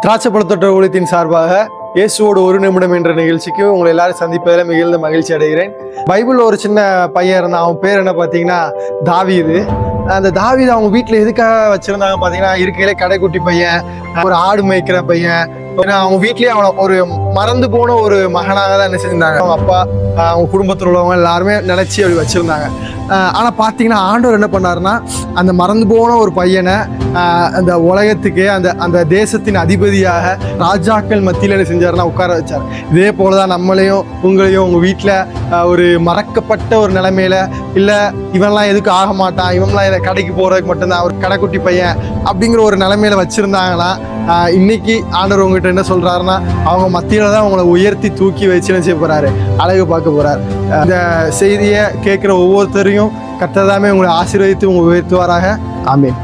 திராட்சைப்பழத்தோட்ட ஊழியத்தின் சார்பாக இயேசுவோடு ஒரு நிமிடம் என்ற நிகழ்ச்சிக்கு உங்களை எல்லாரும் சந்திப்பதில் மிகுந்த மகிழ்ச்சி அடைகிறேன். பைபிளில் ஒரு சின்ன பையன் இருந்தான். அவன் பேர் என்ன பார்த்தீங்கன்னா தாவீது. அந்த தாவீது அவங்க வீட்டில் எதுக்காக வச்சிருந்தாங்க பார்த்தீங்கன்னா, இருக்கையிலே கடைக்குட்டி பையன், ஒரு ஆடு மேய்க்கிற பையன். அவங்க வீட்லயே அவனை ஒரு மறந்து போன ஒரு மகனாக தான் என்ன செஞ்சிருந்தாங்க. அவங்க அப்பா, அவங்க குடும்பத்தில் உள்ளவங்க எல்லாருமே நினைச்சு அப்படி வச்சிருந்தாங்க. ஆனால் பார்த்தீங்கன்னா ஆண்டவர் என்ன பண்ணாருன்னா, அந்த மறந்து போன ஒரு பையனை அந்த உலகத்துக்கு அந்த தேசத்தின் அதிபதியாக ராஜாக்கள் மத்தியில் என்ன செஞ்சாருன்னா உட்கார வச்சார். இதே போல தான் நம்மளையும் உங்களையும் உங்கள் வீட்டில் ஒரு மறக்கப்பட்ட ஒரு நிலைமையில, இல்லை இவன்லாம் எதுக்கு ஆக மாட்டான், இவன்லாம் இதை கடைக்கு போகிறதுக்கு மட்டும்தான், ஒரு கடைக்குட்டி பையன் அப்படிங்கிற ஒரு நிலைமையில வச்சுருந்தாங்கன்னா, இன்னைக்கு ஆண்டவர் உங்ககிட்ட என்ன சொல்கிறாருன்னா, அவங்க மத்தியில் தான் உங்களை உயர்த்தி தூக்கி வச்சு என்ன செய்ய போகிறாரு, அழகு பார்க்க போகிறார். இந்த செய்தியை கேட்குற ஒவ்வொருத்தரையும் கர்த்தர் தாமே உங்களை ஆசீர்வதித்து உங்களை உயர்த்துவாராக. ஆமென்.